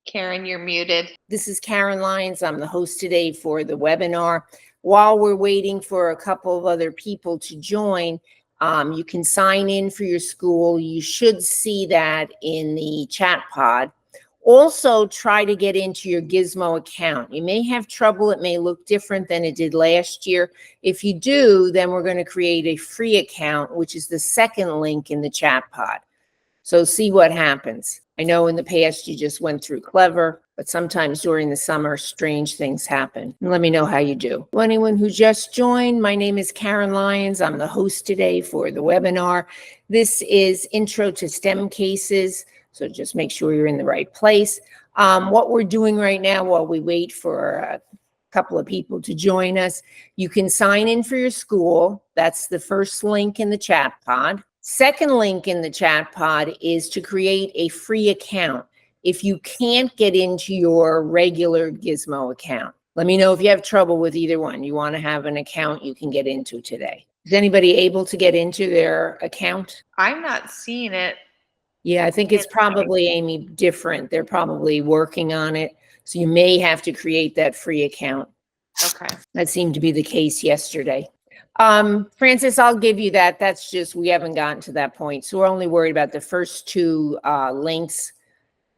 Karen, you're muted. This is Karen Lyons. I'm the host today for the webinar. While we're waiting for a couple of other people to join, you can sign in for your school. You should see that in the chat pod. Also, try to get into your Gizmo account. You may have trouble. It may look different than it did last year. If you do, then we're going to create a free account, which is the second link in the chat pod. So see what happens. I know in the past you just went through Clever, but sometimes during the summer, strange things happen. And let me know how you do. To anyone who just joined, my name is Karen Lyons. I'm the host today for the webinar. This is Intro to STEM Cases, so just make sure you're in the right place. What we're doing right now while we wait for a couple of people to join us, you can sign in for your school. That's the first link in the chat pod. Second link in the chat pod is to create a free account if you can't get into your regular Gizmo account. Let me know if you have trouble with either one. You want to have an account you can get into today. Is anybody able to get into their account? I'm not seeing it. Yeah, I think it's probably, Amy, different. They're probably working on it. So you may have to create that free account. Okay. That seemed to be the case yesterday. Francis, I'll give you that. That's just, we haven't gotten to that point. So we're only worried about the first two links,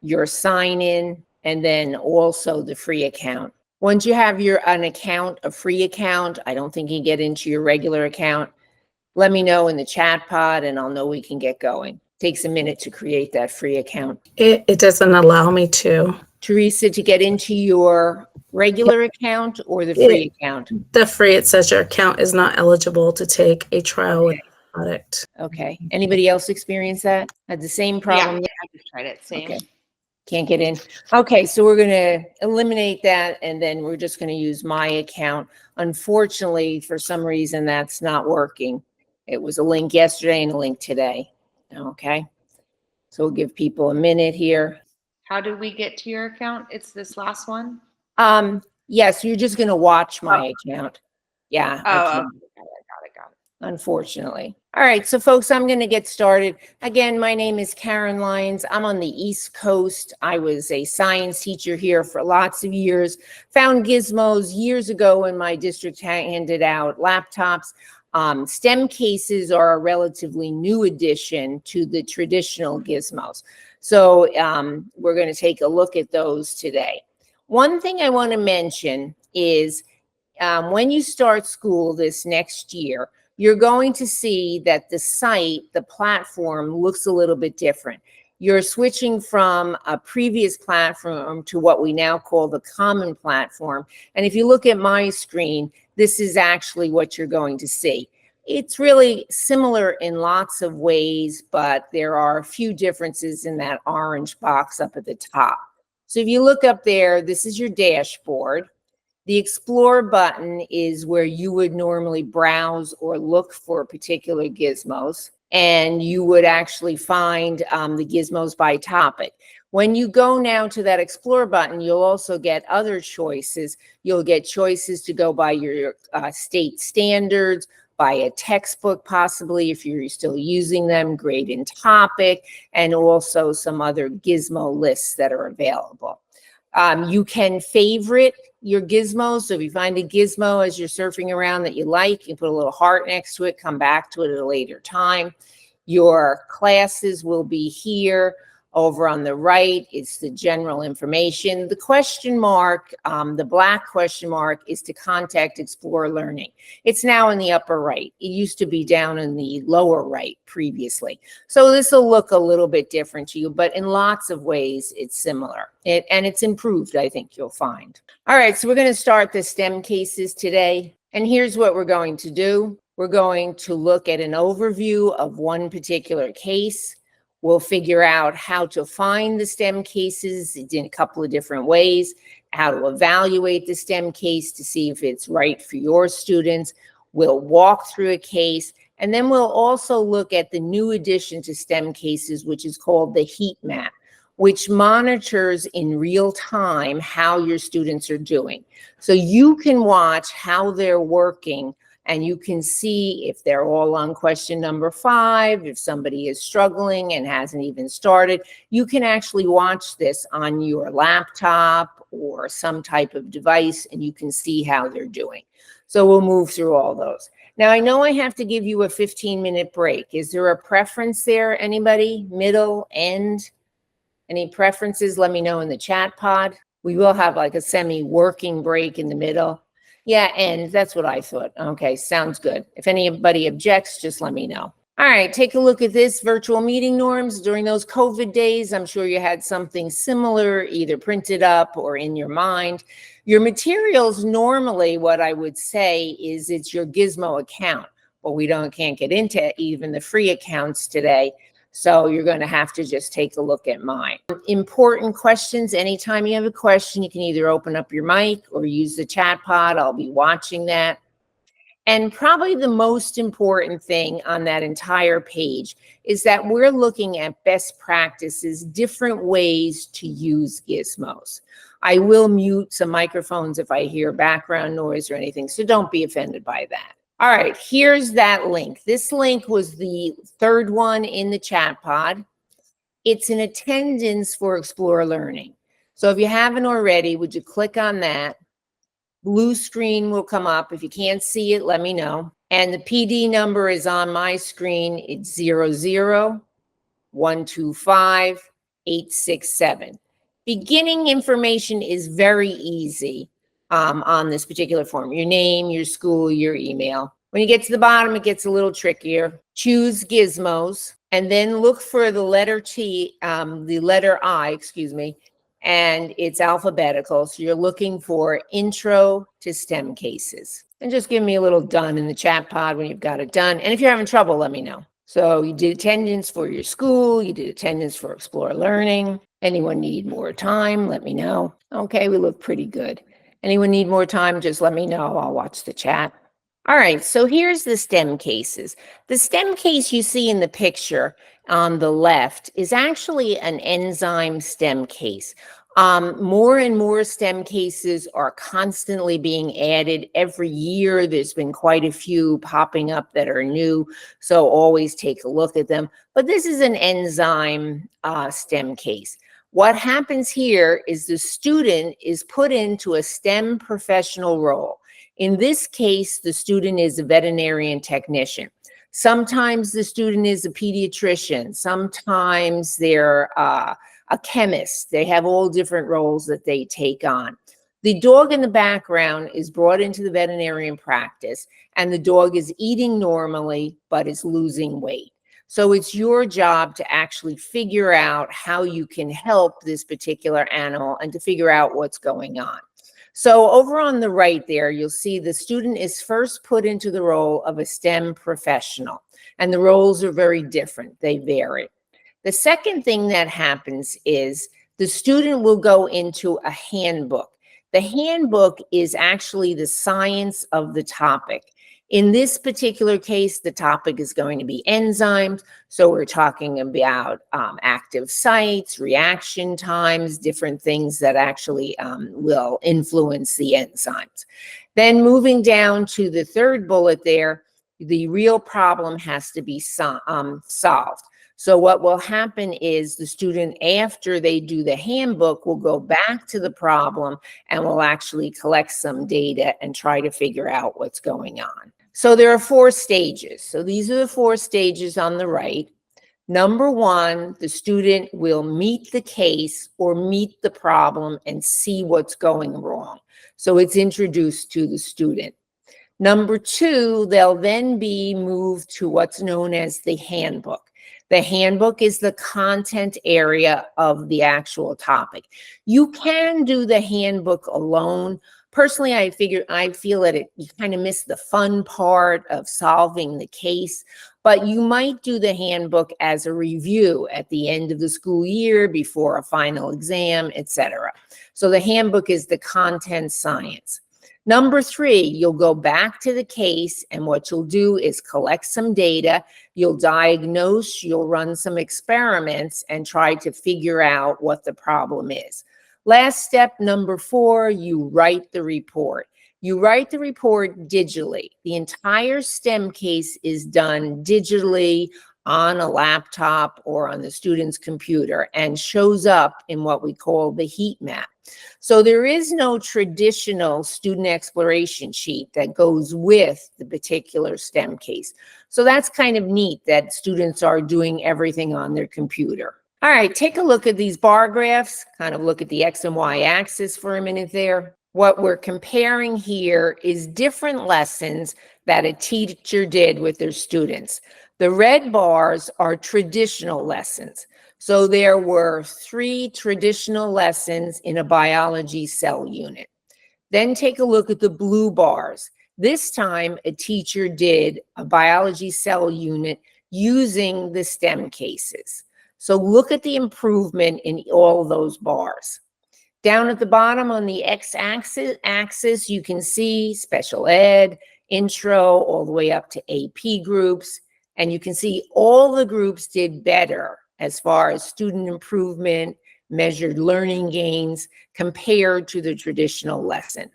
your sign in, and then also the free account. Once you have an account, a free account, I don't think you get into your regular account. Let me know in the chat pod and I'll know we can get going. Takes a minute to create that free account. It doesn't allow me to. Teresa, to get into your regular account or the free account? The free, it says your account is not eligible to take a trial with the product. Okay. Anybody else experience that? Had the same problem? Yeah, I just tried it. Same. Okay. Can't get in. Okay, so we're going to eliminate that and then we're just going to use my account. Unfortunately, for some reason, that's not working. It was a link yesterday and a link today. Okay. So we'll give people a minute here. How do we get to your account? It's this last one? Yes, you're just going to watch my account. Yeah. Oh, got it. Unfortunately. All right, so folks, I'm going to get started. Again, my name is Karen Lyons. I'm on the East Coast. I was a science teacher here for lots of years. Found Gizmos years ago when my district handed out laptops. STEM cases are a relatively new addition to the traditional Gizmos. So we're going to take a look at those today. One thing I want to mention is when you start school this next year, you're going to see that the site, the platform looks a little bit different. You're switching from a previous platform to what we now call the common platform. And if you look at my screen, this is actually what you're going to see. It's really similar in lots of ways, but there are a few differences in that orange box up at the top. So if you look up there, this is your dashboard. The Explore button is where you would normally browse or look for particular gizmos, and you would actually find the gizmos by topic. When you go now to that Explore button, you'll also get other choices. You'll get choices to go by your state standards, by a textbook possibly if you're still using them, grade and topic, and also some other gizmo lists that are available. You can favorite your gizmos. So if you find a gizmo as you're surfing around that you like, you put a little heart next to it, come back to it at a later time. Your classes will be here. Over on the right, it's the general information. The question mark, the black question mark, is to contact ExploreLearning. It's now in the upper right. It used to be down in the lower right previously. So this will look a little bit different to you, but in lots of ways, it's similar. And it's improved, I think you'll find. All right, so we're going to start the STEM cases today. And here's what we're going to do. We're going to look at an overview of one particular case. We'll figure out how to find the STEM cases in a couple of different ways, how to evaluate the STEM case to see if it's right for your students. We'll walk through a case, and then we'll also look at the new addition to STEM cases, which is called the heat map, which monitors in real time how your students are doing. So you can watch how they're working and you can see if they're all on question number 5, if somebody is struggling and hasn't even started. You can actually watch this on your laptop or some type of device, and you can see how they're doing. So we'll move through all those. Now, I know I have to give you a 15-minute break. Is there a preference there? Anybody? Middle, end? Any preferences? Let me know in the chat pod. We will have like a semi-working break in the middle. Yeah, and that's what I thought. Okay, sounds good. If anybody objects, just let me know. All right, take a look at this. Virtual meeting norms. During those COVID days, I'm sure you had something similar, either printed up or in your mind. Your materials, normally what I would say is it's your Gizmo account. But we can't get into even the free accounts today. So you're going to have to just take a look at mine. Important questions. Anytime you have a question, you can either open up your mic or use the chat pod. I'll be watching that. And probably the most important thing on that entire page is that we're looking at best practices, different ways to use Gizmos. I will mute some microphones if I hear background noise or anything, so don't be offended by that. All right, here's that link. This link was the third one in the chat pod. It's an attendance for ExploreLearning. So if you haven't already, would you click on that? Blue screen will come up. If you can't see it, let me know. And the PD number is on my screen. It's 00125-867. Beginning information is very easy. On this particular form, your name, your school, your email. When you get to the bottom, it gets a little trickier. Choose Gizmos and then look for the letter I, and it's alphabetical. So you're looking for Intro to STEM Cases. And just give me a little done in the chat pod when you've got it done. And if you're having trouble, let me know. So you did attendance for your school, you did attendance for ExploreLearning. Anyone need more time? Let me know. Okay, we look pretty good. Anyone need more time? Just let me know. I'll watch the chat. All right, so here's the STEM cases. The STEM case you see in the picture on the left is actually an enzyme STEM case. More and more STEM cases are constantly being added every year. There's been quite a few popping up that are new, so always take a look at them. But this is an enzyme STEM case. What happens here is the student is put into a STEM professional role. In this case, the student is a veterinarian technician. Sometimes the student is a pediatrician. Sometimes they're a chemist. They have all different roles that they take on. The dog in the background is brought into the veterinarian practice, and the dog is eating normally, but is losing weight. So it's your job to actually figure out how you can help this particular animal and to figure out what's going on. So over on the right there, you'll see the student is first put into the role of a STEM professional, and the roles are very different. They vary. The second thing that happens is the student will go into a handbook. The handbook is actually the science of the topic. In this particular case, the topic is going to be enzymes. So we're talking about active sites, reaction times, different things that actually will influence the enzymes. Then moving down to the third bullet there, the real problem has to be solved. So what will happen is the student, after they do the handbook, will go back to the problem and will actually collect some data and try to figure out what's going on. So there are 4 stages. So these are the 4 stages on the right. Number 1, the student will meet the case or meet the problem and see what's going wrong. So it's introduced to the student. Number 2, they'll then be moved to what's known as the handbook. The handbook is the content area of the actual topic. You can do the handbook alone. Personally, I feel that you kind of miss the fun part of solving the case, but you might do the handbook as a review at the end of the school year, before a final exam, etc. So the handbook is the content science. Number 3, you'll go back to the case, and what you'll do is collect some data, you'll diagnose, you'll run some experiments and try to figure out what the problem is. Last step, number 4, you write the report. You write the report digitally. The entire STEM case is done digitally on a laptop or on the student's computer and shows up in what we call the heat map. So there is no traditional student exploration sheet that goes with the particular STEM case. So that's kind of neat that students are doing everything on their computer. All right, take a look at these bar graphs, kind of look at the X and Y axis for a minute there. What we're comparing here is different lessons that a teacher did with their students. The red bars are traditional lessons. So there were 3 traditional lessons in a biology cell unit. Then take a look at the blue bars. This time, a teacher did a biology cell unit using the STEM cases. So look at the improvement in all those bars. Down at the bottom on the x-axis, you can see special ed, intro, all the way up to AP groups. And you can see all the groups did better as far as student improvement, measured learning gains compared to the traditional lesson.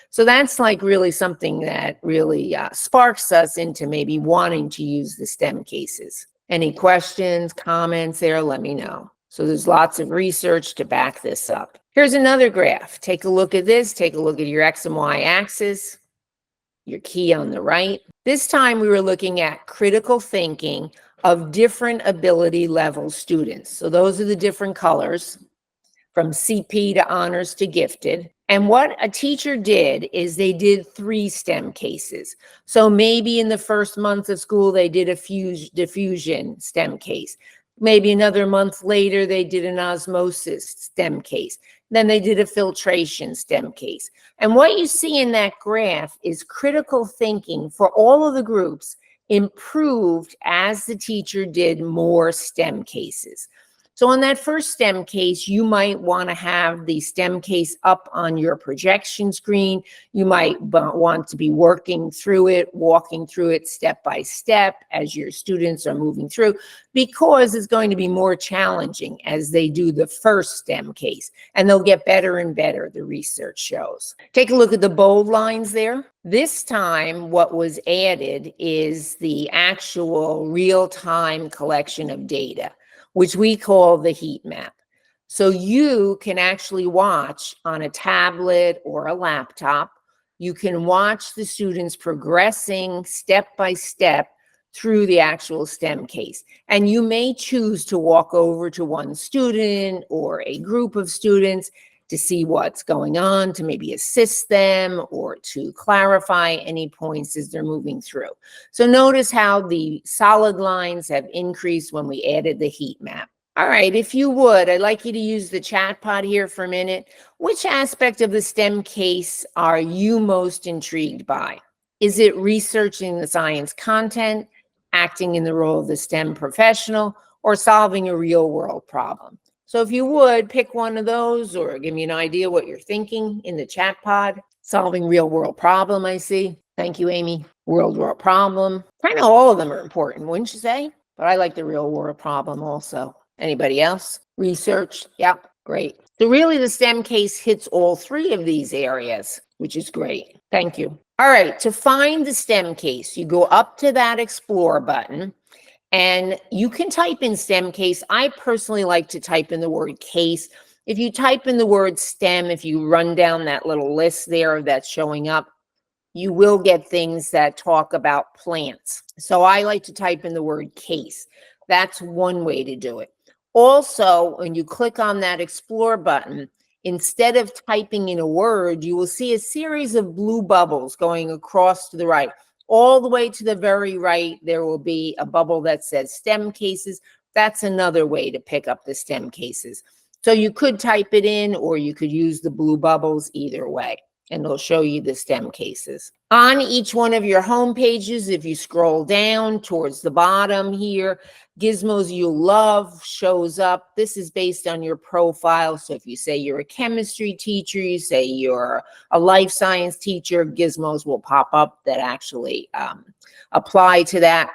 So that's like really something that really sparks us into maybe wanting to use the STEM cases. Any questions, comments there, let me know. So there's lots of research to back this up. Here's another graph. Take a look at this. Take a look at your X and Y axis, your key on the right. This time we were looking at critical thinking of different ability level students. So those are the different colors from CP to honors to gifted. And what a teacher did is they did 3 STEM cases. So maybe in the first month of school, they did a diffusion STEM case. Maybe another month later, they did an osmosis STEM case. Then they did a filtration STEM case. And what you see in that graph is critical thinking for all of the groups improved as the teacher did more STEM cases. So on that first STEM case, you might want to have the STEM case up on your projection screen. You might want to be working through it, walking through it step by step as your students are moving through, because it's going to be more challenging as they do the first STEM case, and they'll get better and better, the research shows. Take a look at the bold lines there. This time, what was added is the actual real-time collection of data, which we call the heat map. So you can actually watch on a tablet or a laptop. You can watch the students progressing step by step through the actual STEM case. And you may choose to walk over to one student or a group of students to see what's going on, to maybe assist them or to clarify any points as they're moving through. So notice how the solid lines have increased when we added the heat map. All right, if you would, I'd like you to use the chat pod here for a minute. Which aspect of the STEM case are you most intrigued by? Is it researching the science content, acting in the role of the STEM professional, or solving a real world problem? So if you would, pick one of those or give me an idea what you're thinking in the chat pod. Solving real world problem, I see. Thank you, Amy. World world problem. Kind of all of them are important, wouldn't you say? But I like the real world problem also. Anybody else? Research? Yep, great. So really the STEM case hits all 3 of these areas, which is great. Thank you. All right, to find the STEM case, you go up to that Explore button. And you can type in STEM case. I personally like to type in the word case. If you type in the word STEM, if you run down that little list there that's showing up, you will get things that talk about plants. So I like to type in the word case. That's one way to do it. Also, when you click on that Explore button, instead of typing in a word, you will see a series of blue bubbles going across to the right. All the way to the very right, there will be a bubble that says STEM cases. That's another way to pick up the STEM cases. So you could type it in or you could use the blue bubbles either way, and it'll show you the STEM cases. On each one of your home pages, if you scroll down towards the bottom here, Gizmos You'll Love shows up. This is based on your profile. So if you say you're a chemistry teacher, you say you're a life science teacher, Gizmos will pop up that actually apply to that.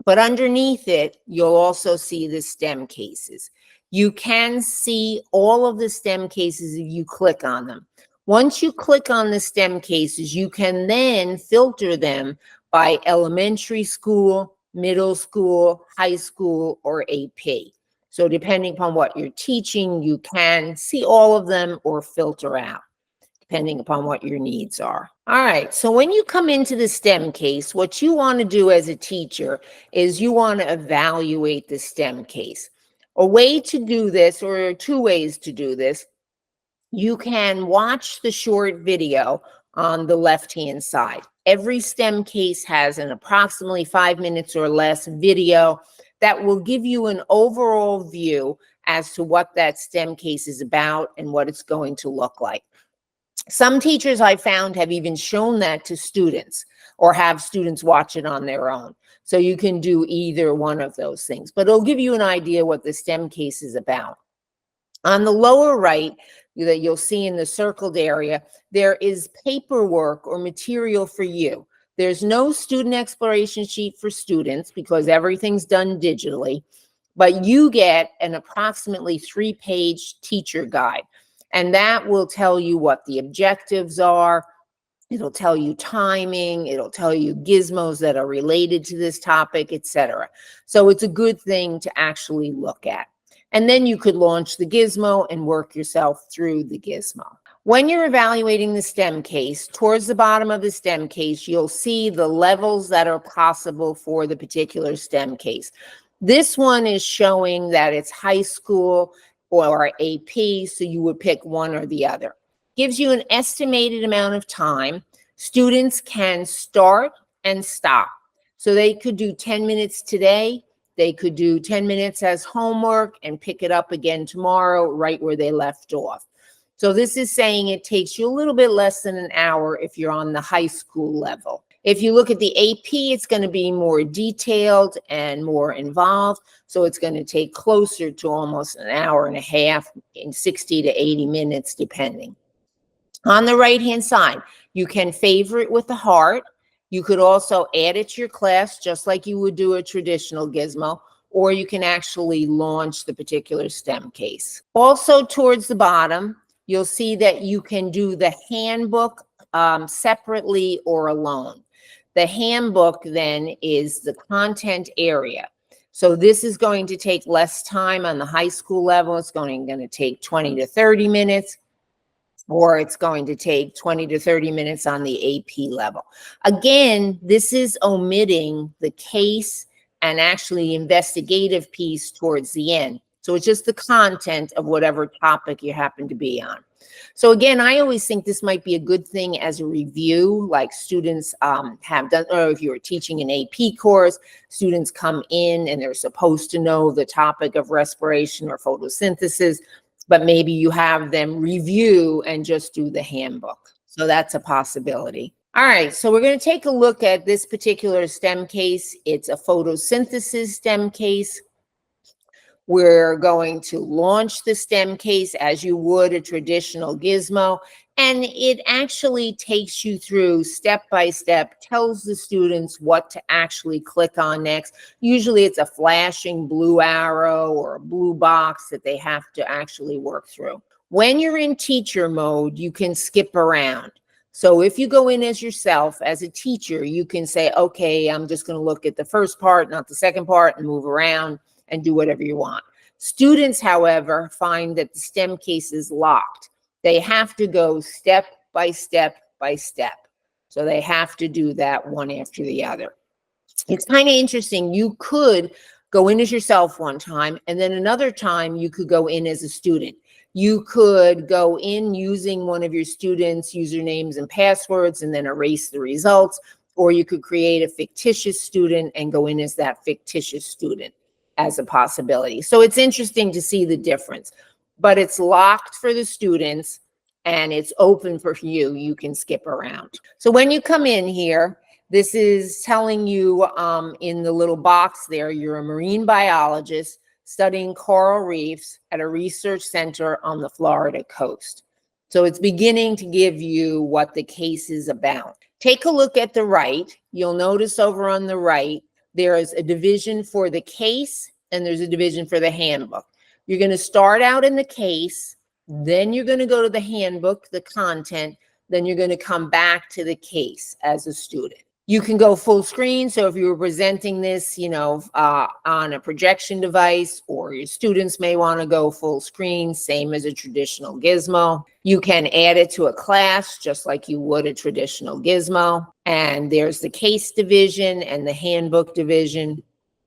But underneath it, you'll also see the STEM cases. You can see all of the STEM cases if you click on them. Once you click on the STEM cases, you can then filter them by elementary school, middle school, high school, or AP. So depending upon what you're teaching, you can see all of them or filter out, depending upon what your needs are. All right, so when you come into the STEM case, what you want to do as a teacher is you want to evaluate the STEM case. A way to do this, or two ways to do this, you can watch the short video on the left-hand side. Every STEM case has an approximately 5 minutes or less video that will give you an overall view as to what that STEM case is about and what it's going to look like. Some teachers I found have even shown that to students or have students watch it on their own. So you can do either one of those things, but it'll give you an idea what the STEM case is about. On the lower right, that you'll see in the circled area, there is paperwork or material for you. There's no student exploration sheet for students because everything's done digitally, but you get an approximately 3-page teacher guide. And that will tell you what the objectives are. It'll tell you timing. It'll tell you gizmos that are related to this topic, etc. So it's a good thing to actually look at. And then you could launch the gizmo and work yourself through the gizmo. When you're evaluating the STEM case, towards the bottom of the STEM case, you'll see the levels that are possible for the particular STEM case. This one is showing that it's high school or AP, so you would pick one or the other. Gives you an estimated amount of time. Students can start and stop. So they could do 10 minutes today. They could do 10 minutes as homework and pick it up again tomorrow, right where they left off. So this is saying it takes you a little bit less than an hour if you're on the high school level. If you look at the AP, it's going to be more detailed and more involved. So it's going to take closer to almost an hour and a half, in 60 to 80 minutes, depending. On the right-hand side, you can favorite with the heart. You could also add it to your class, just like you would do a traditional gizmo, or you can actually launch the particular STEM case. Also, towards the bottom, you'll see that you can do the handbook separately or alone. The handbook then is the content area. So this is going to take less time on the high school level. It's going to take 20 to 30 minutes. Or it's going to take 20 to 30 minutes on the AP level. Again, this is omitting the case and actually investigative piece towards the end. So it's just the content of whatever topic you happen to be on. So again, I always think this might be a good thing as a review, like students have done, or if you're teaching an AP course, students come in and they're supposed to know the topic of respiration or photosynthesis, but maybe you have them review and just do the handbook. So that's a possibility. All right, so we're going to take a look at this particular STEM case. It's a photosynthesis STEM case. We're going to launch the STEM case as you would a traditional gizmo, and it actually takes you through step by step, tells the students what to actually click on next. Usually it's a flashing blue arrow or a blue box that they have to actually work through. When you're in teacher mode, you can skip around. So if you go in as yourself, as a teacher, you can say, okay, I'm just going to look at the first part, not the second part, and move around and do whatever you want. Students, however, find that the STEM case is locked. They have to go step by step by step. So they have to do that one after the other. It's kind of interesting. You could go in as yourself one time, and then another time you could go in as a student. You could go in using one of your students' usernames and passwords and then erase the results, or you could create a fictitious student and go in as that fictitious student as a possibility. So it's interesting to see the difference, but it's locked for the students and it's open for you. You can skip around. So when you come in here, this is telling you in the little box there, you're a marine biologist studying coral reefs at a research center on the Florida coast. So it's beginning to give you what the case is about. Take a look at the right. You'll notice over on the right, there is a division for the case and there's a division for the handbook. You're going to start out in the case Then you're going to go to the handbook, the content, then you're going to come back to the case as a student. You can go full screen. So if you were presenting this, on a projection device, or your students may want to go full screen, same as a traditional Gizmo. You can add it to a class just like you would a traditional Gizmo. And there's the case division and the handbook division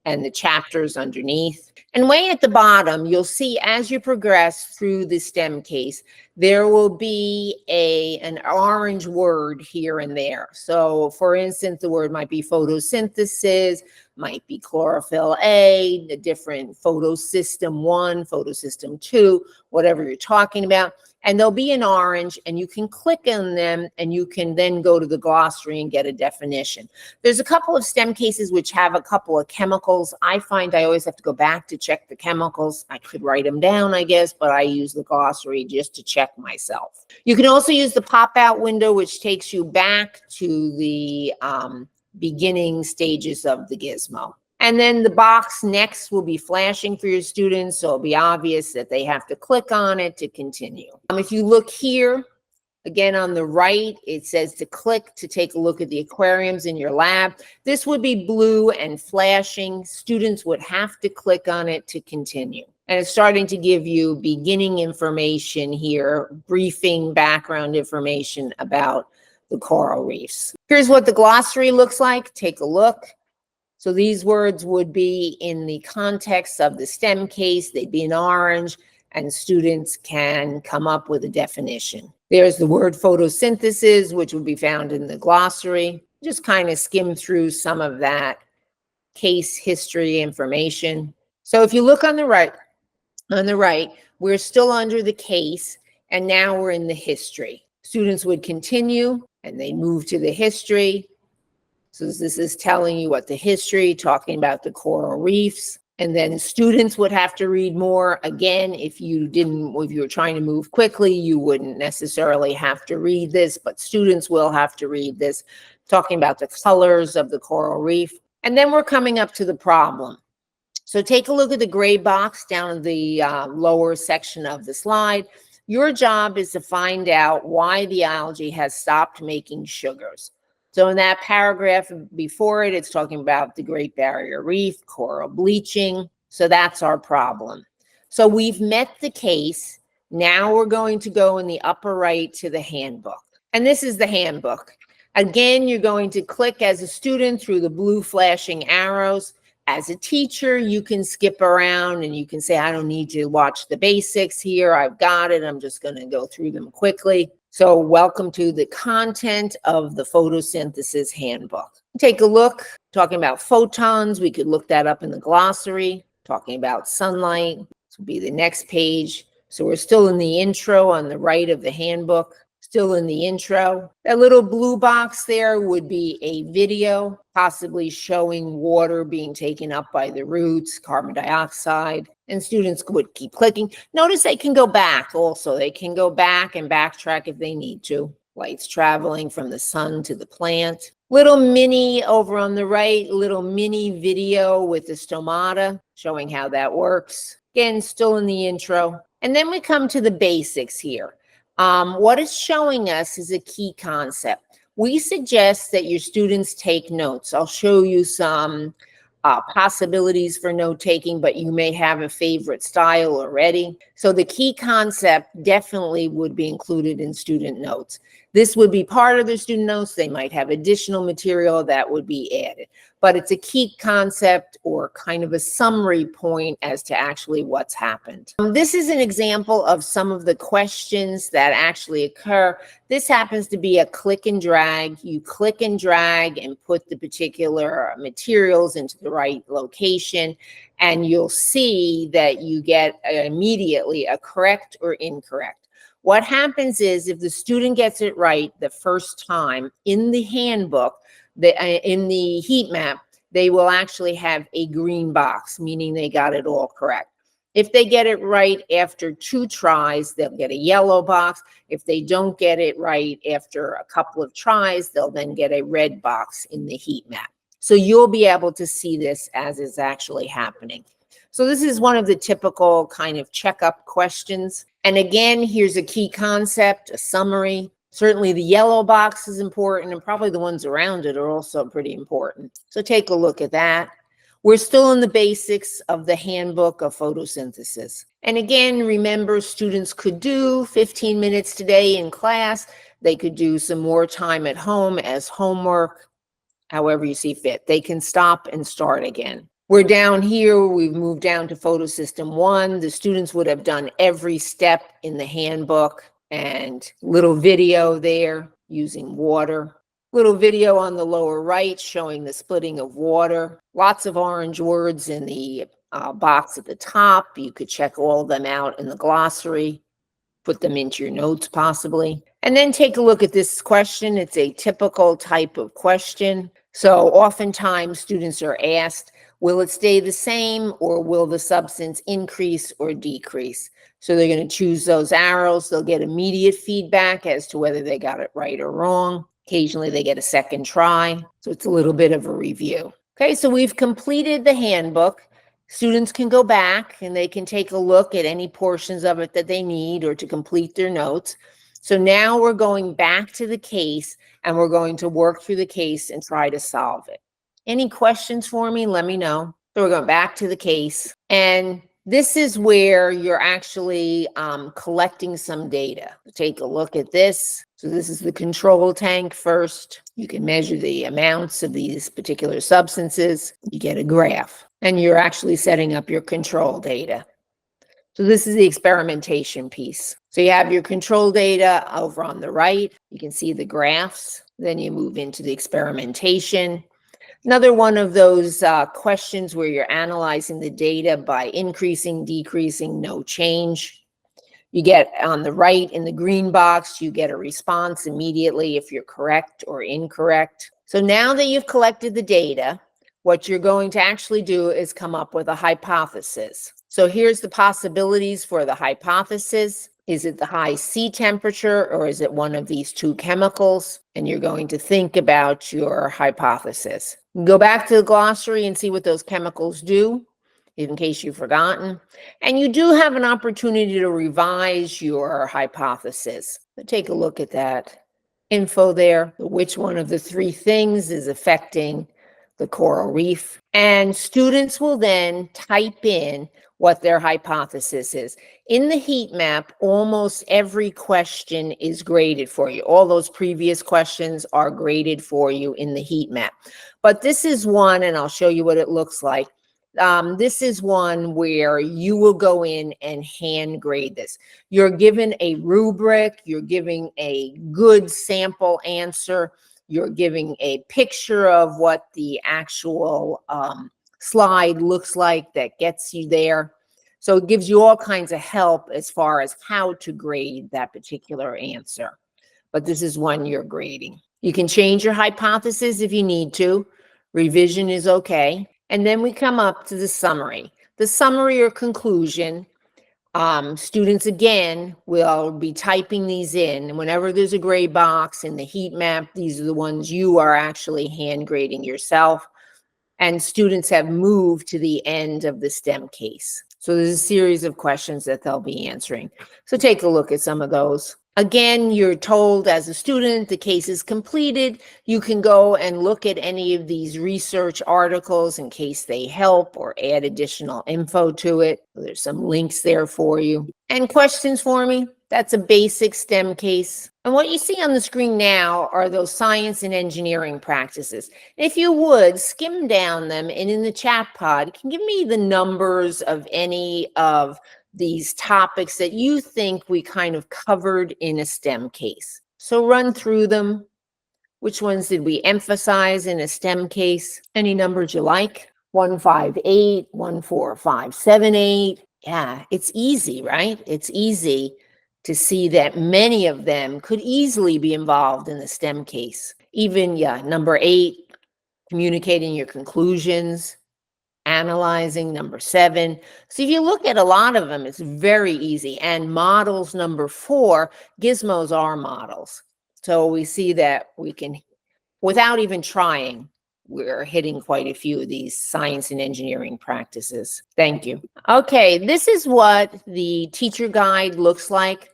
and the chapters underneath. And way at the bottom, you'll see as you progress through the STEM case, there will be an orange word here and there. So for instance, the word might be photosynthesis, might be chlorophyll A, the different photosystem 1, photosystem 2, whatever you're talking about. And they'll be in orange, and you can click on them, and you can then go to the glossary and get a definition. There's a couple of STEM cases which have a couple of chemicals. I find I always have to go back to check the chemicals. I could write them down, I guess, but I use the glossary just to check myself. You can also use the pop-out window, which takes you back to the beginning stages of the Gizmo. And then the box next will be flashing for your students, so it'll be obvious that they have to click on it to continue. If you look here, again on the right, it says to click to take a look at the aquariums in your lab. This would be blue and flashing. Students would have to click on it to continue. And it's starting to give you beginning information here, briefing background information about the coral reefs. Here's what the glossary looks like. Take a look. So these words would be in the context of the STEM case. They'd be in orange, and students can come up with a definition. There's the word photosynthesis, which would be found in the glossary. Just kind of skim through some of that case history information. So if you look on the right, we're still under the case, and now we're in the history. Students would continue, and they move to the history. So this is telling you what the history, talking about the coral reefs. And then students would have to read more. Again, if you were trying to move quickly, you wouldn't necessarily have to read this, but students will have to read this, talking about the colors of the coral reef. And then we're coming up to the problem. So take a look at the gray box down in the lower section of the slide. Your job is to find out why the algae has stopped making sugars. So in that paragraph before it, it's talking about the Great Barrier Reef, coral bleaching. So that's our problem. So we've met the case. Now we're going to go in the upper right to the handbook. And this is the handbook. Again, you're going to click as a student through the blue flashing arrows. As a teacher, you can skip around and you can say, I don't need to watch the basics here. I've got it. I'm just going to go through them quickly. So welcome to the content of the photosynthesis handbook. Take a look, talking about photons. We could look that up in the glossary, talking about sunlight. This will be the next page. So we're still in the intro on the right of the handbook, still in the intro. That little blue box there would be a video, possibly showing water being taken up by the roots, carbon dioxide. And students would keep clicking. Notice they can go back also. They can go back and backtrack if they need to. Light's traveling from the sun to the plant. Little mini over on the right, little mini video with the stomata showing how that works. Again, still in the intro. And then we come to the basics here. What it's showing us is a key concept. We suggest that your students take notes. I'll show you some possibilities for note taking, but you may have a favorite style already. So the key concept definitely would be included in student notes. This would be part of their student notes. They might have additional material that would be added, but it's a key concept or kind of a summary point as to actually what's happened. This is an example of some of the questions that actually occur. This happens to be a click and drag. You click and drag and put the particular materials into the right location, and you'll see that you get immediately a correct or incorrect. What happens is if the student gets it right the first time in the handbook, in the heat map, they will actually have a green box, meaning they got it all correct. If they get it right after 2 tries, they'll get a yellow box. If they don't get it right after a couple of tries, they'll then get a red box in the heat map. So you'll be able to see this as is actually happening. So this is one of the typical kind of checkup questions. And again, here's a key concept, a summary. Certainly the yellow box is important, and probably the ones around it are also pretty important. So take a look at that. We're still in the basics of the handbook of photosynthesis. And again, remember, students could do 15 minutes today in class. They could do some more time at home as homework, however you see fit. They can stop and start again. We're down here, we've moved down to photosystem 1. The students would have done every step in the handbook, and little video there using water. Little video on the lower right showing the splitting of water. Lots of orange words in the box at the top. You could check all of them out in the glossary, put them into your notes possibly. And then take a look at this question. It's a typical type of question. So oftentimes students are asked, will it stay the same, or will the substance increase or decrease? So they're going to choose those arrows. They'll get immediate feedback as to whether they got it right or wrong. Occasionally they get a second try. So it's a little bit of a review. Okay, so we've completed the handbook. Students can go back and they can take a look at any portions of it that they need or to complete their notes. So now we're going back to the case and we're going to work through the case and try to solve it. Any questions for me? Let me know. So we're going back to the case, and this is where you're actually collecting some data. Take a look at this. So this is the control tank first. You can measure the amounts of these particular substances. You get a graph, and you're actually setting up your control data. So this is the experimentation piece. So you have your control data over on the right. You can see the graphs. Then you move into the experimentation. Another one of those questions where you're analyzing the data by increasing, decreasing, no change. You get on the right in the green box, you get a response immediately if you're correct or incorrect. So now that you've collected the data, what you're going to actually do is come up with a hypothesis. So here's the possibilities for the hypothesis. Is it the high C temperature, or is it one of these two chemicals? And you're going to think about your hypothesis. Go back to the glossary and see what those chemicals do, in case you've forgotten. And you do have an opportunity to revise your hypothesis. But take a look at that info there. Which one of the three things is affecting the coral reef? And students will then type in what their hypothesis is. In the heat map, almost every question is graded for you. All those previous questions are graded for you in the heat map. But this is one, and I'll show you what it looks like. This is one where you will go in and hand grade this. You're given a rubric, you're giving a good sample answer, you're giving a picture of what the actual slide looks like that gets you there. So it gives you all kinds of help as far as how to grade that particular answer. But this is one you're grading. You can change your hypothesis if you need to. Revision is okay. And then we come up to the summary. The summary or conclusion, students again will be typing these in. And whenever there's a gray box in the heat map, these are the ones you are actually hand grading yourself. And students have moved to the end of the STEM case. So there's a series of questions that they'll be answering. So take a look at some of those. Again, you're told as a student, the case is completed. You can go and look at any of these research articles in case they help or add additional info to it. There's some links there for you. And questions for me? That's a basic STEM case. And what you see on the screen now are those science and engineering practices. If you would, skim down them, and in the chat pod, can give me the numbers of any of these topics that you think we kind of covered in a STEM case. So run through them. Which ones did we emphasize in a STEM case? Any numbers you like? 158, 14578. Yeah, it's easy, right? It's easy to see that many of them could easily be involved in the STEM case. Even, number 8, communicating your conclusions. Analyzing, number 7. So if you look at a lot of them, it's very easy. And models, number 4, Gizmos are models. So we see that we can, without even trying, we're hitting quite a few of these science and engineering practices. Thank you. Okay, this is what the teacher guide looks like.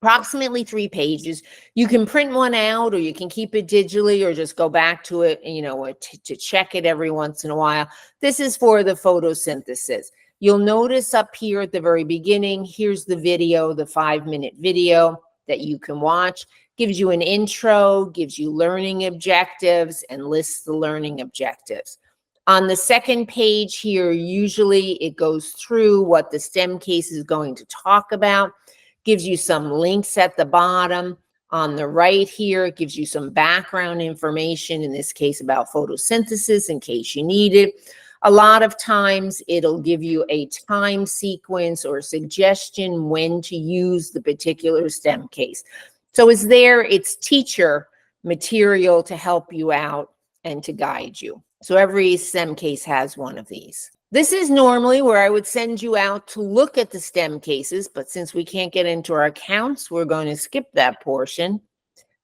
Approximately 3 pages. You can print one out, or you can keep it digitally, or just go back to it, to check it every once in a while. This is for the photosynthesis. You'll notice up here at the very beginning, here's the video, the 5-minute video that you can watch. Gives you an intro, gives you learning objectives, and lists the learning objectives. On the second page here, usually it goes through what the STEM case is going to talk about. Gives you some links at the bottom. On the right here, it gives you some background information, in this case about photosynthesis, in case you need it. A lot of times it'll give you a time sequence or suggestion when to use the particular STEM case. So it's teacher material to help you out and to guide you. So every STEM case has one of these. This is normally where I would send you out to look at the STEM cases, but since we can't get into our accounts, we're going to skip that portion.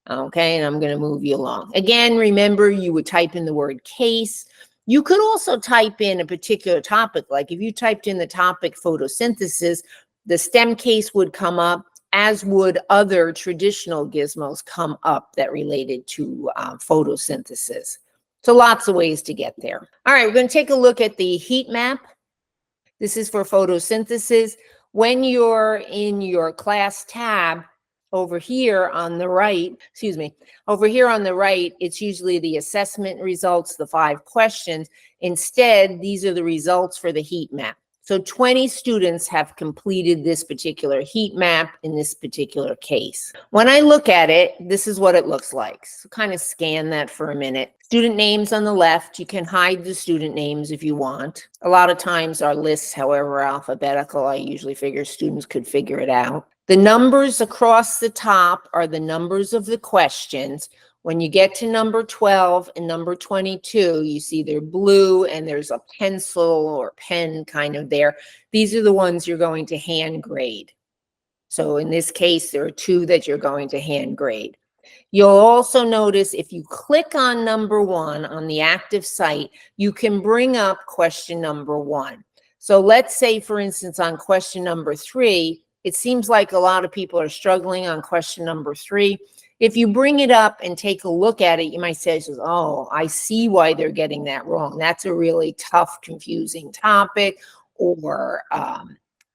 Okay, and I'm going to move you along. Again, remember, you would type in the word case. You could also type in a particular topic, like if you typed in the topic photosynthesis, the STEM case would come up, as would other traditional gizmos come up that related to photosynthesis. So lots of ways to get there. All right, we're going to take a look at the heat map. This is for photosynthesis. When you're in your class tab, over here on the right, it's usually the assessment results, the 5 questions. Instead, these are the results for the heat map. So 20 students have completed this particular heat map in this particular case. When I look at it, this is what it looks like. So kind of scan that for a minute. Student names on the left, you can hide the student names if you want. A lot of times our lists, however, are alphabetical. I usually figure students could figure it out. The numbers across the top are the numbers of the questions. When you get to number 12 and number 22, you see they're blue and there's a pencil or pen kind of there. These are the ones you're going to hand grade. So in this case, there are 2 that you're going to hand grade. You'll also notice if you click on number 1 on the active site, you can bring up question number 1. So let's say, for instance, on question number 3, it seems like a lot of people are struggling on question number 3. If you bring it up and take a look at it, you might say, oh, I see why they're getting that wrong. That's a really tough, confusing topic, or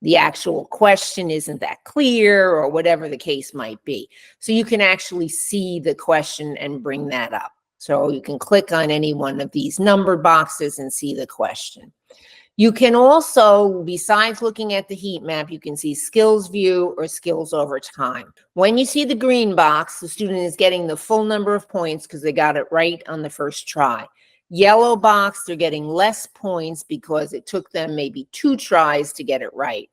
the actual question isn't that clear, or whatever the case might be. So you can actually see the question and bring that up. So you can click on any one of these numbered boxes and see the question. You can also, besides looking at the heat map, you can see skills view or skills over time. When you see the green box, the student is getting the full number of points because they got it right on the first try. Yellow box, they're getting less points because it took them maybe 2 tries to get it right.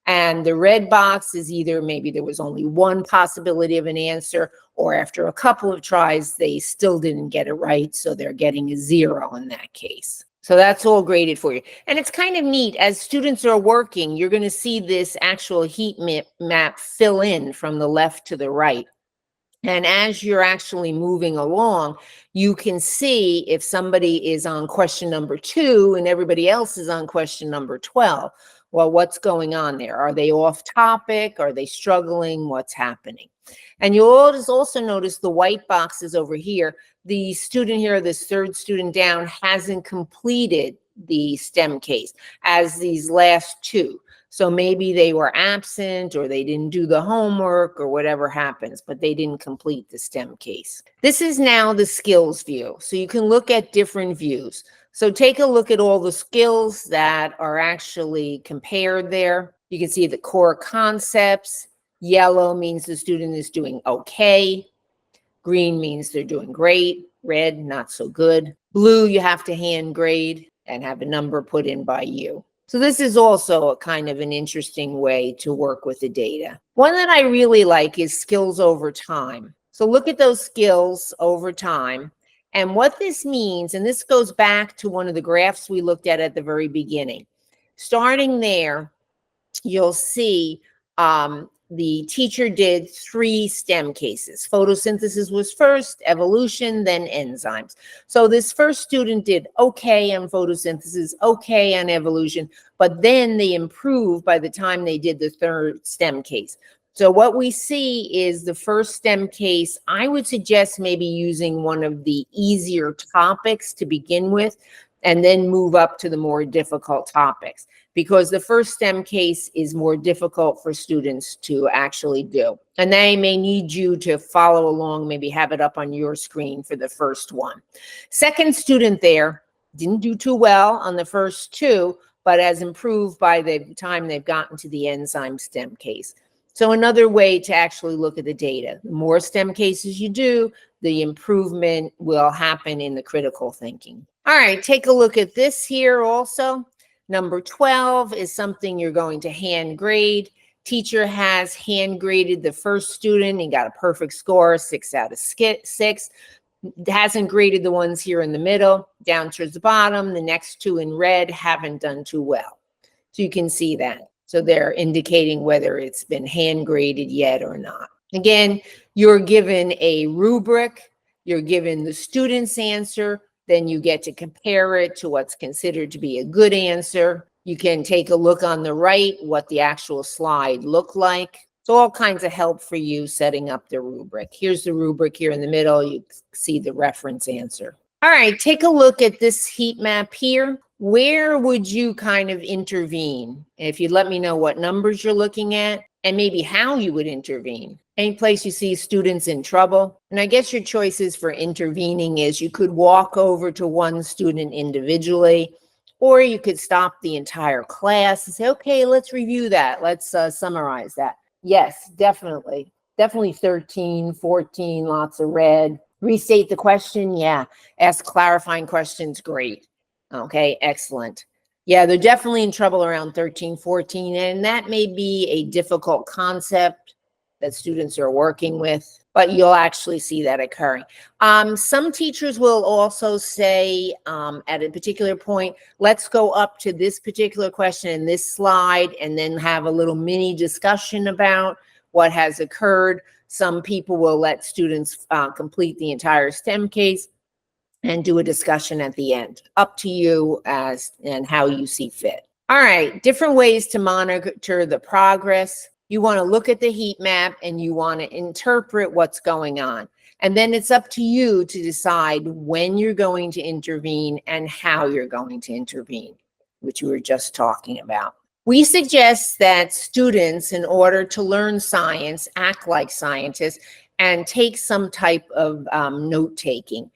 And the red box is either maybe there was only 1 possibility of an answer, or after a couple of tries, they still didn't get it right, so they're getting a 0 in that case. So that's all graded for you. And it's kind of neat. As students are working, you're going to see this actual heat map fill in from the left to the right. And as you're actually moving along, you can see if somebody is on question number 2 and everybody else is on question number 12. Well, what's going on there? Are they off topic? Are they struggling? What's happening? And you'll also notice the white boxes over here. The student here, this 3rd student down, hasn't completed the STEM case, as these last 2. So maybe they were absent, or they didn't do the homework, or whatever happens, but they didn't complete the STEM case. This is now the skills view. So you can look at different views. So take a look at all the skills that are actually compared there. You can see the core concepts. Yellow means the student is doing okay. Green means they're doing great. Red, not so good. Blue, you have to hand grade and have a number put in by you. So this is also a kind of an interesting way to work with the data. One that I really like is skills over time. So look at those skills over time. And what this means, and this goes back to one of the graphs we looked at the very beginning. Starting there, you'll see the teacher did 3 STEM cases. Photosynthesis was first, evolution, then enzymes. So this first student did okay on photosynthesis, okay on evolution, but then they improved by the time they did the 3rd STEM case. So what we see is the first STEM case, I would suggest maybe using one of the easier topics to begin with, and then move up to the more difficult topics, because the first STEM case is more difficult for students to actually do. And they may need you to follow along, maybe have it up on your screen for the first one. Second student there didn't do too well on the first 2, but has improved by the time they've gotten to the enzyme STEM case. So another way to actually look at the data, the more STEM cases you do, the improvement will happen in the critical thinking. All right, take a look at this here also. Number 12 is something you're going to hand grade. Teacher has hand graded the first student and got a perfect score, 6 out of 6. Hasn't graded the ones here in the middle. Down towards the bottom, the next 2 in red haven't done too well. So you can see that. So they're indicating whether it's been hand graded yet or not. Again, you're given a rubric, you're given the student's answer, then you get to compare it to what's considered to be a good answer. You can take a look on the right, what the actual slide looked like. So all kinds of help for you setting up the rubric. Here's the rubric here in the middle. You see the reference answer. All right, take a look at this heat map here. Where would you kind of intervene? If you'd let me know what numbers you're looking at and maybe how you would intervene. Any place you see students in trouble. And I guess your choices for intervening is you could walk over to one student individually, or you could stop the entire class and say, okay, let's review that. Let's summarize that. Yes, definitely. Definitely 13, 14, lots of red. Restate the question. Yeah. Ask clarifying questions. Great. Okay, excellent. Yeah, they're definitely in trouble around 13, 14, and that may be a difficult concept that students are working with, but you'll actually see that occurring. Some teachers will also say at a particular point, let's go up to this particular question in this slide and then have a little mini discussion about what has occurred. Some people will let students complete the entire STEM case and do a discussion at the end. Up to you as and how you see fit. All right, different ways to monitor the progress. You want to look at the heat map and you want to interpret what's going on. And then it's up to you to decide when you're going to intervene and how you're going to intervene, which we were just talking about. We suggest that students, in order to learn science, act like scientists and take some type of note-taking.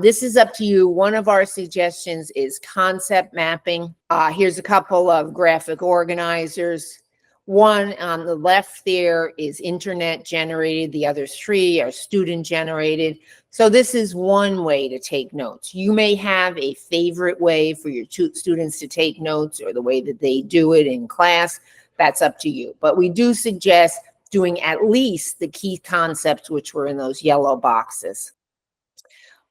This is up to you. One of our suggestions is concept mapping. Here's a couple of graphic organizers. One on the left there is internet generated. The other 3 are student generated. So this is one way to take notes. You may have a favorite way for your students to take notes or the way that they do it in class. That's up to you. But we do suggest doing at least the key concepts, which were in those yellow boxes.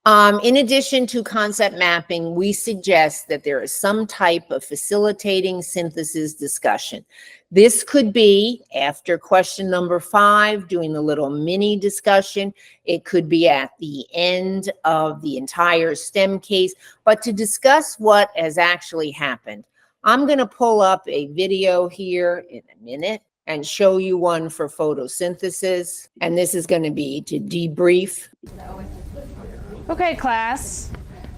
In addition to concept mapping, we suggest that there is some type of facilitating synthesis discussion. This could be after question number 5, doing a little mini discussion. It could be at the end of the entire STEM case, but to discuss what has actually happened. I'm going to pull up a video here in a minute and show you one for photosynthesis. And this is going to be to debrief. Okay, class.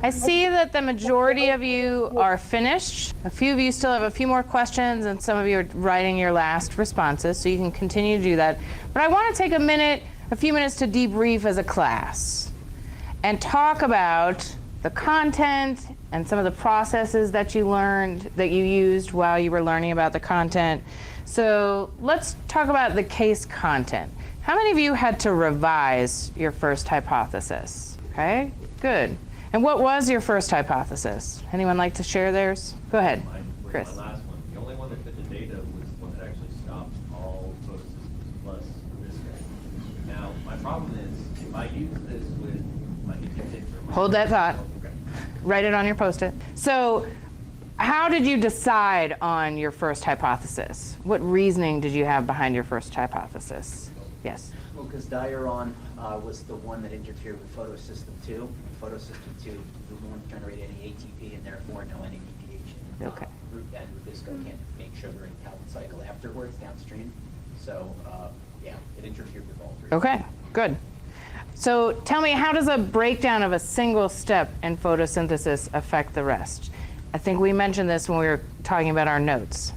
I see that the majority of you are finished. A few of you still have a few more questions, and some of you are writing your last responses, so you can continue to do that. But I want to take a few minutes to debrief as a class and talk about the content and some of the processes that you learned, that you used while you were learning about the content. So let's talk about the case content. How many of you had to revise your first hypothesis? Okay, good. And what was your first hypothesis? Anyone like to share theirs? Go ahead, Chris. My last one. The only one that fit the data was the one that actually stopped all photosystems plus this guy. Now, my problem is, if I use this with my dictator... Hold that thought. Okay. Write it on your Post-it. So how did you decide on your first hypothesis? What reasoning did you have behind your first hypothesis? Yes. Well, because Diuron was the one that interfered with photosystem 2. Photosystem 2 won't generate any ATP and therefore no any mediation. Okay. And Rubisco can't make sugar in Calvin cycle afterwards downstream. So yeah, it interfered with all three. Okay, good. So tell me, how does a breakdown of a single step in photosynthesis affect the rest? I think we mentioned this when we were talking about our notes.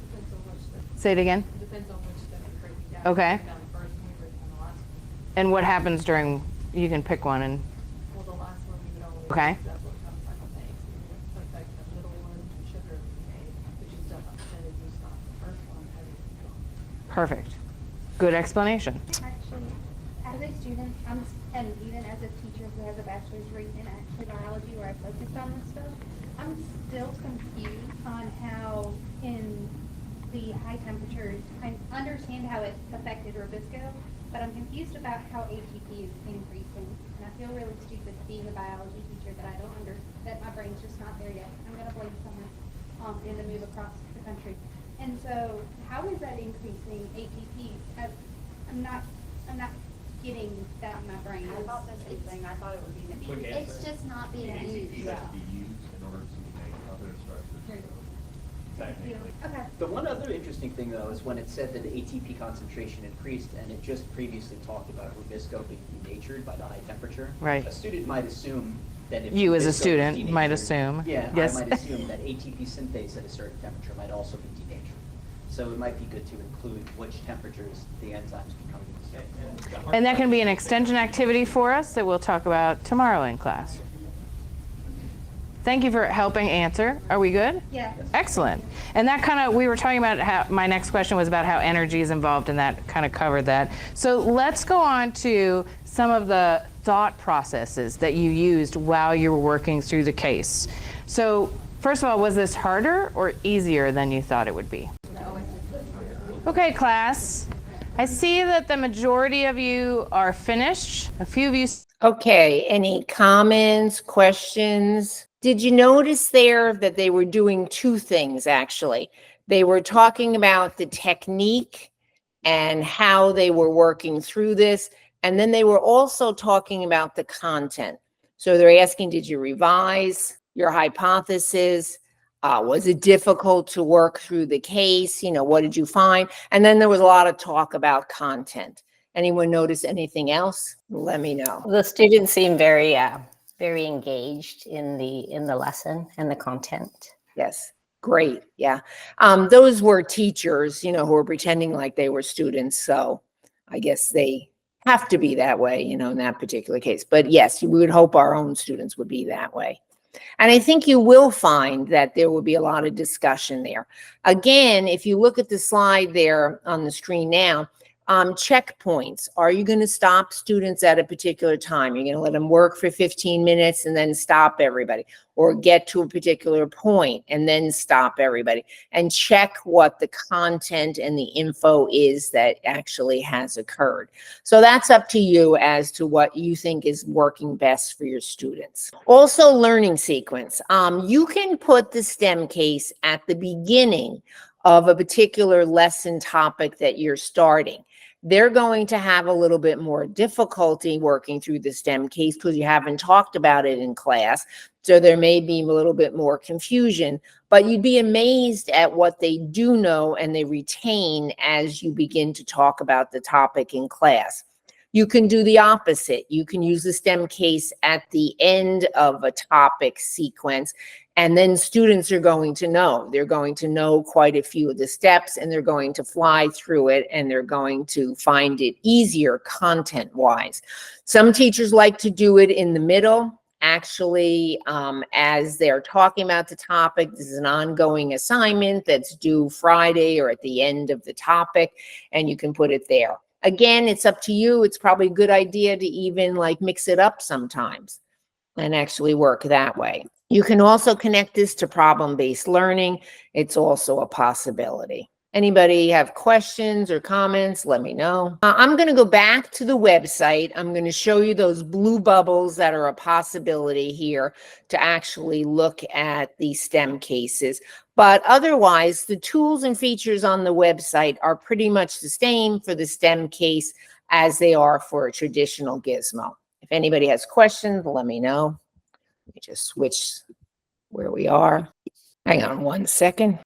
Say it again. Depends on which step you break it down. Okay. You break down the first one, you break down the last one. And what happens during, you can pick one and, Well, the last one, we would always. Okay. That's what comes on the eggs. You would affect the middle one, sugar, egg, but you still have to use the first one as you go. perfect. Good explanation. Actually, as a student, and even as a teacher who has a bachelor's degree in actually biology where I focused on this stuff, I'm still confused on how in the high temperatures, I understand how it affected Rubisco, but I'm confused about how ATP is increasing. And I feel really stupid being a biology teacher that I don't that my brain's just not there yet. I'm gonna blame someone and to move across the country. And so how is that increasing ATP? I'm not getting that in my brain. I thought the same thing. I thought it would be. Quick It's answer. just not being ATP used. has to be used in order to make other structures. Technically. Okay. The one other interesting thing, though, is when it said that the ATP concentration increased, and it just previously talked about Rubisco being denatured by the high temperature. Right. A student might assume that if You as a Rubisco is student might denatured- assume. Yeah, Yes. I might assume that ATP synthase at a certain temperature might also be denatured. So it might be good to include which temperatures the enzymes become used. And that can be an extension activity for us that we'll talk about tomorrow in class. Thank you for helping answer. Are we good? Yeah. Excellent. And that kind of, we were talking about how, my next question was about how energy is involved, and that kind of covered that. So let's go on to some of the thought processes that you used while you were working through the case. So first of all, was this harder or easier than you thought it would be? Okay, class. I see that the majority of you are finished. A few of you. Okay, any comments, questions? Did you notice there that they were doing two things, actually? They were talking about the technique and how they were working through this, and then they were also talking about the content. So they're asking, did you revise your hypothesis? Was it difficult to work through the case? You know, what did you find? And then there was a lot of talk about content. Anyone notice anything else? Let me know. The students seem very engaged in the lesson and the content. Yes, great. Yeah. Those were teachers, you know, who were pretending like they were students. So I guess they have to be that way, you know, in that particular case. But yes, we would hope our own students would be that way. And I think you will find that there will be a lot of discussion there. Again, if you look at the slide there on the screen now, checkpoints. Are you going to stop students at a particular time? You're going to let them work for 15 minutes and then stop everybody, or get to a particular point and then stop everybody, and check what the content and the info is that actually has occurred. So that's up to you as to what you think is working best for your students. Also, learning sequence. You can put the STEM case at the beginning of a particular lesson topic that you're starting. They're going to have a little bit more difficulty working through the STEM case because you haven't talked about it in class. So there may be a little bit more confusion, but you'd be amazed at what they do know and they retain as you begin to talk about the topic in class. You can do the opposite. You can use the STEM case at the end of a topic sequence, and then students are going to know. They're going to know quite a few of the steps, and they're going to fly through it, and they're going to find it easier content-wise. Some teachers like to do it in the middle. Actually, as they're talking about the topic, this is an ongoing assignment that's due Friday or at the end of the topic, and you can put it there. Again, it's up to you. It's probably a good idea to even like mix it up sometimes and actually work that way. You can also connect this to problem-based learning. It's also a possibility. Anybody have questions or comments? Let me know. I'm going to go back to the website. I'm going to show you those blue bubbles that are a possibility here to actually look at the STEM cases. But otherwise, the tools and features on the website are pretty much the same for the STEM case as they are for a traditional gizmo. If anybody has questions, let me know. Let me just switch where we are. Hang on one second.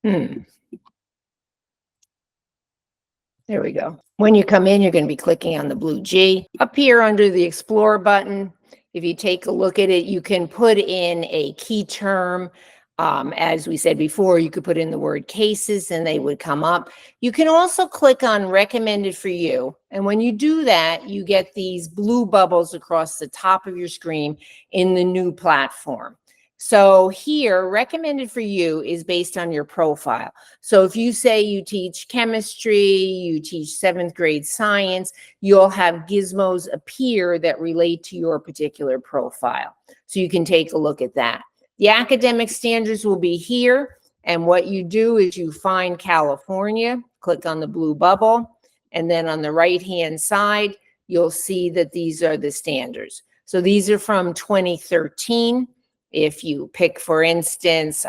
There we go. When you come in, you're going to be clicking on the blue G. Up here under the Explore button, if you take a look at it, you can put in a key term. As we said before, you could put in the word cases and they would come up. You can also click on recommended for you. And when you do that, you get these blue bubbles across the top of your screen in the new platform. So here, recommended for you is based on your profile. So if you say you teach chemistry, you teach 7th grade science, you'll have gizmos appear that relate to your particular profile. So you can take a look at that. The academic standards will be here. And what you do is you find California, click on the blue bubble, and then on the right-hand side, you'll see that these are the standards. So these are from 2013. If you pick, for instance,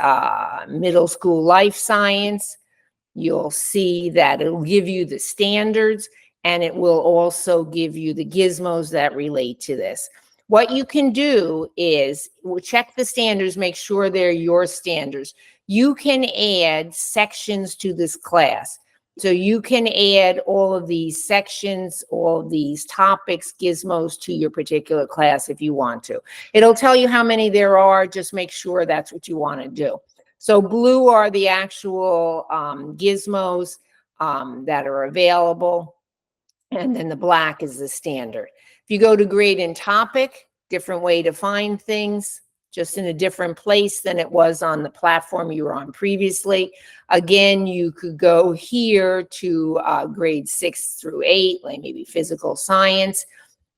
middle school life science, you'll see that it'll give you the standards and it will also give you the gizmos that relate to this. What you can do is check the standards, make sure they're your standards. You can add sections to this class. So you can add all of these sections, all of these topics, gizmos to your particular class if you want to. It'll tell you how many there are. Just make sure that's what you want to do. So blue are the actual gizmos that are available. And then the black is the standard. If you go to grade and topic, different way to find things, just in a different place than it was on the platform you were on previously. Again, you could go here to grade 6 through 8, like maybe physical science.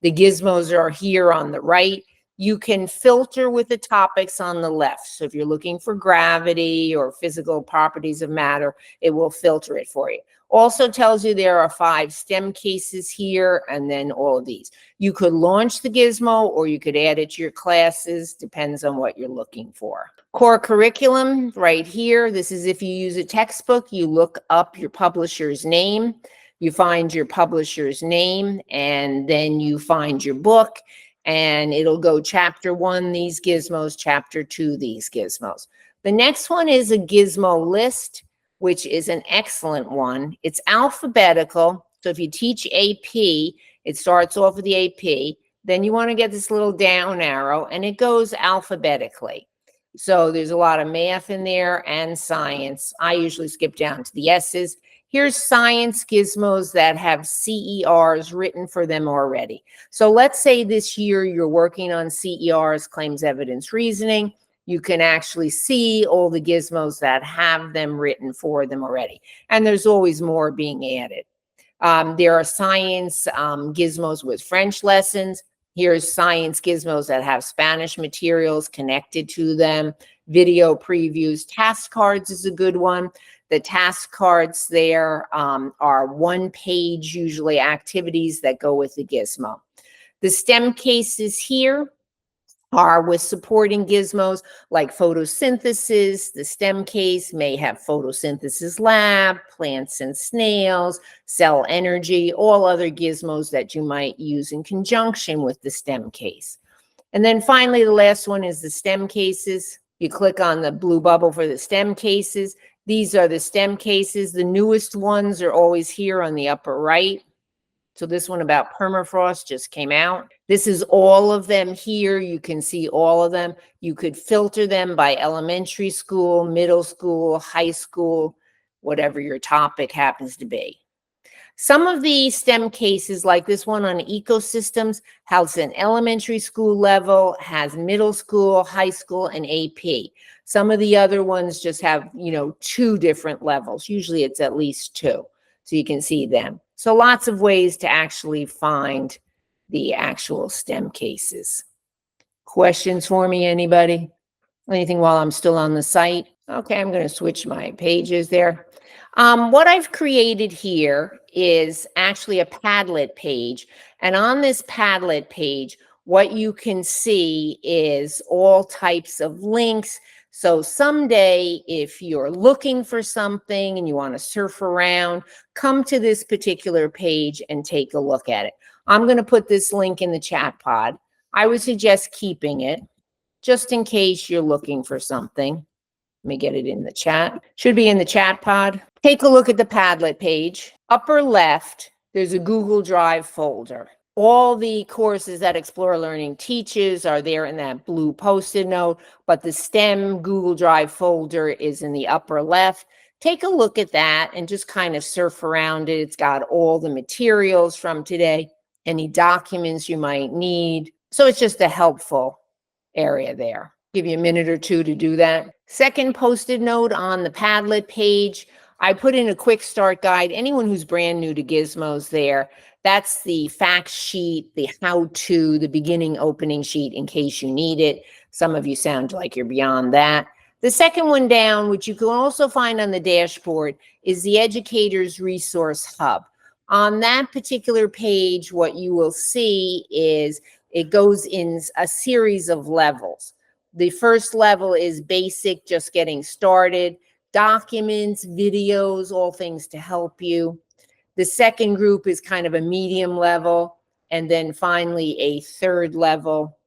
The gizmos are here on the right. You can filter with the topics on the left. So if you're looking for gravity or physical properties of matter, it will filter it for you. Also tells you there are 5 STEM cases here and then all of these. You could launch the gizmo or you could add it to your classes, depends on what you're looking for. Core curriculum right here. This is if you use a textbook, you look up your publisher's name, you find your publisher's name, and then you find your book, and it'll go chapter 1, these gizmos, chapter 2, these gizmos. The next one is a gizmo list, which is an excellent one. It's alphabetical. So if you teach AP, it starts off with the AP. Then you want to get this little down arrow, and it goes alphabetically. So there's a lot of math in there and science. I usually skip down to the S's. Here's science gizmos that have CERs written for them already. So let's say this year you're working on CERs, claims, evidence, reasoning. You can actually see all the gizmos that have them written for them already. And there's always more being added. There are science gizmos with French lessons. Here's science gizmos that have Spanish materials connected to them, video previews. Task cards is a good one. The task cards there are 1-page, usually activities that go with the gizmo. The STEM cases here are with supporting gizmos like photosynthesis. The STEM case may have photosynthesis lab, plants and snails, cell energy, all other gizmos that you might use in conjunction with the STEM case. And then finally, the last one is the STEM cases. You click on the blue bubble for the STEM cases. These are the STEM cases. The newest ones are always here on the upper right. So this one about permafrost just came out. This is all of them here. You can see all of them. You could filter them by elementary school, middle school, high school, whatever your topic happens to be. Some of the STEM cases, like this one on ecosystems, has an elementary school level, has middle school, high school, and AP. Some of the other ones just have, 2 different levels. Usually it's at least 2. So you can see them. So lots of ways to actually find the actual STEM cases. Questions for me, anybody? Anything while I'm still on the site? Okay, I'm going to switch my pages there. What I've created here is actually a Padlet page. And on this Padlet page, what you can see is all types of links. So someday, if you're looking for something and you want to surf around, come to this particular page and take a look at it. I'm going to put this link in the chat pod. I would suggest keeping it just in case you're looking for something. Let me get it in the chat. Should be in the chat pod. Take a look at the Padlet page. Upper left, there's a Google Drive folder. All the courses that ExploreLearning teaches are there in that blue Post-it note, but the STEM Google Drive folder is in the upper left. Take a look at that and just kind of surf around it. It's got all the materials from today, any documents you might need. So it's just a helpful area there. Give you a minute or two to do that. Second Post-it note on the Padlet page, I put in a quick start guide. Anyone who's brand new to Gizmos there, that's the fact sheet, the how-to, the beginning opening sheet in case you need it. Some of you sound like you're beyond that. The second one down, which you can also find on the dashboard, is the Educator's Resource Hub. On that particular page, what you will see is it goes in a series of levels. The first level is basic, just getting started, documents, videos, all things to help you. The second group is kind of a medium level, and then finally a third level,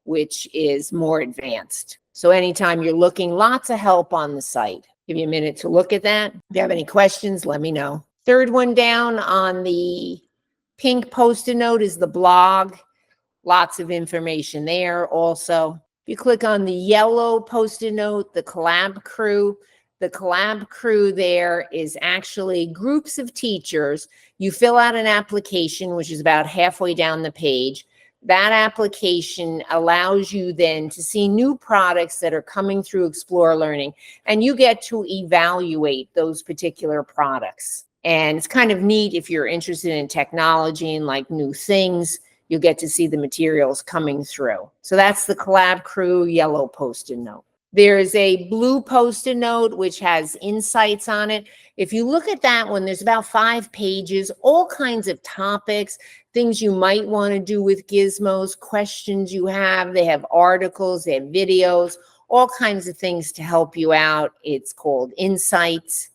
which is more advanced. So anytime you're looking, lots of help on the site. Give you a minute to look at that. If you have any questions, let me know. Third one down on the pink Post-it note is the blog. Lots of information there also. If you click on the yellow Post-it note, the collab crew, the collab crew there is actually groups of teachers. You fill out an application, which is about halfway down the page. That application allows you then to see new products that are coming through ExploreLearning, and you get to evaluate those particular products. And it's kind of neat if you're interested in technology and like new things, you'll get to see the materials coming through. So that's the collab crew yellow Post-it note. There's a blue Post-it note, which has insights on it. If you look at that one, there's about 5 pages, all kinds of topics, things you might want to do with Gizmos, questions you have. They have articles, they have videos, all kinds of things to help you out. It's called Insights,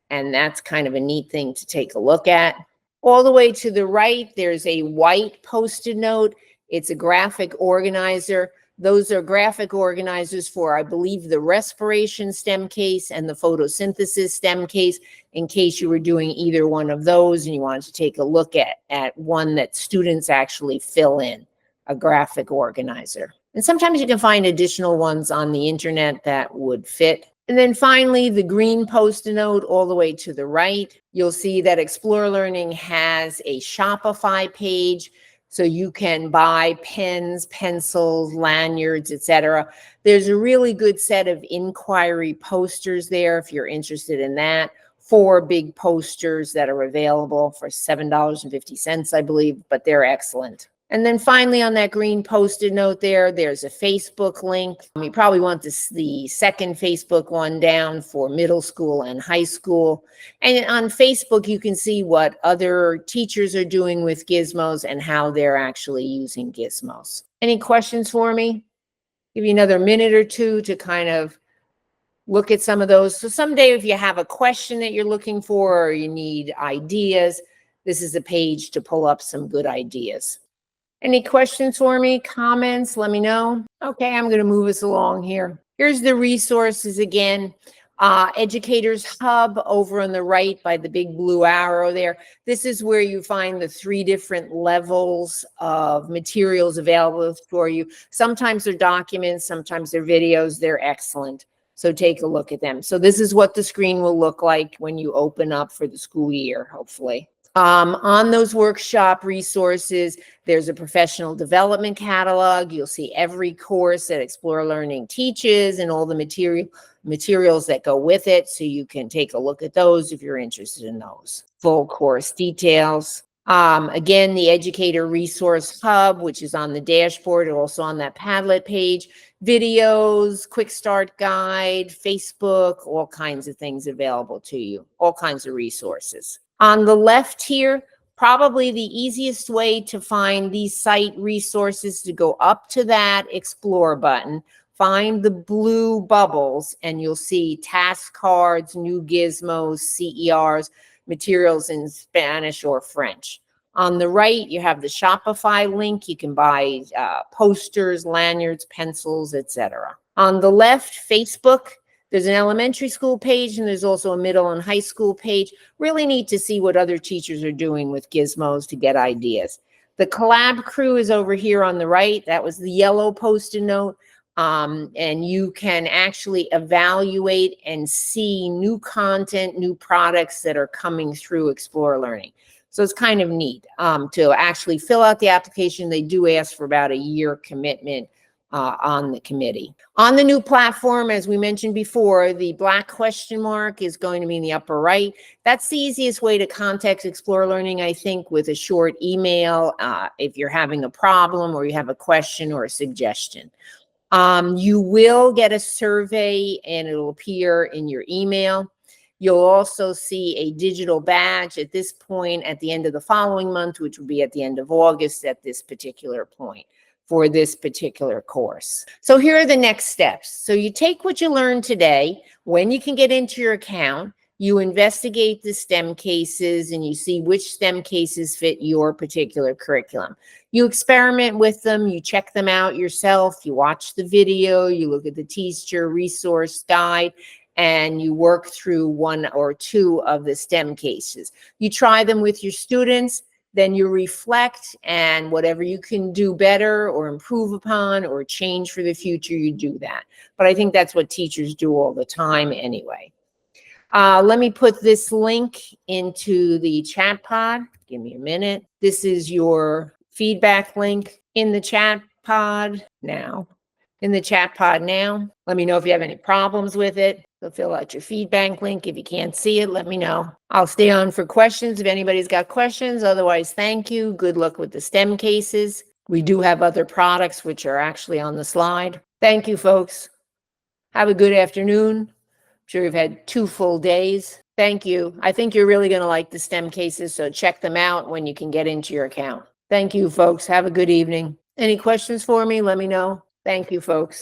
and that's kind of a neat thing to take a look at. All the way to the right, there's a white Post-it note. It's a graphic organizer. Those are graphic organizers for, I believe, the respiration STEM case and the photosynthesis STEM case, in case you were doing either one of those and you wanted to take a look at one that students actually fill in, a graphic organizer. And sometimes you can find additional ones on the internet that would fit. And then finally, the green Post-it note all the way to the right, you'll see that ExploreLearning has a Shopify page, so you can buy pens, pencils, lanyards, etc. There's a really good set of inquiry posters there if you're interested in that. 4 big posters that are available for $7.50, I believe, but they're excellent. And then finally on that green Post-it note there, there's a Facebook link. You probably want the second Facebook one down for middle school and high school. And on Facebook, you can see what other teachers are doing with Gizmos and how they're actually using Gizmos. Any questions for me? Give you another minute or two to kind of look at some of those. So someday if you have a question that you're looking for or you need ideas, this is a page to pull up some good ideas. Any questions for me, comments, let me know. Okay, I'm going to move us along here. Here's the resources again. Educators Hub over on the right by the big blue arrow there. This is where you find the 3 different levels of materials available for you. Sometimes they're documents, sometimes they're videos. They're excellent. So take a look at them. So this is what the screen will look like when you open up for the school year, hopefully. On those workshop resources, there's a professional development catalog. You'll see every course that ExploreLearning teaches and all the materials that go with it. So you can take a look at those if you're interested in those. Full course details. Again, the Educator Resource Hub, which is on the dashboard, also on that Padlet page, videos, quick start guide, Facebook, all kinds of things available to you, all kinds of resources. On the left here, probably the easiest way to find these site resources to go up to that Explore button, find the blue bubbles, and you'll see task cards, new Gizmos, CERs, materials in Spanish or French. On the right, you have the Shopify link. You can buy posters, lanyards, pencils, etc. On the left, Facebook, there's an elementary school page, and there's also a middle and high school page. Really neat to see what other teachers are doing with Gizmos to get ideas. The Collab crew is over here on the right. That was the yellow Post-it note. And you can actually evaluate and see new content, new products that are coming through ExploreLearning. So it's kind of neat to actually fill out the application. They do ask for about a year commitment on the committee. On the new platform, as we mentioned before, the black question mark is going to be in the upper right. That's the easiest way to contact ExploreLearning, I think, with a short email if you're having a problem or you have a question or a suggestion. You will get a survey and it'll appear in your email. You'll also see a digital badge at this point at the end of the following month, which will be at the end of August at this particular point for this particular course. So here are the next steps. So you take what you learned today, when you can get into your account, you investigate the STEM cases and you see which STEM cases fit your particular curriculum. You experiment with them, you check them out yourself, you watch the video, you look at the teacher resource guide, and you work through one or two of the STEM cases. You try them with your students, then you reflect, and whatever you can do better or improve upon or change for the future, you do that. But I think that's what teachers do all the time anyway. Let me put this link into the chat pod. Give me a minute. This is your feedback link in the chat pod now. In the chat pod now. Let me know if you have any problems with it. So fill out your feedback link. If you can't see it, let me know. I'll stay on for questions if anybody's got questions. Otherwise, thank you. Good luck with the STEM cases. We do have other products which are actually on the slide. Thank you, folks. Have a good afternoon. I'm sure you've had 2 full days. Thank you. I think you're really going to like the STEM cases, so check them out when you can get into your account. Thank you, folks. Have a good evening. Any questions for me? Let me know. Thank you, folks.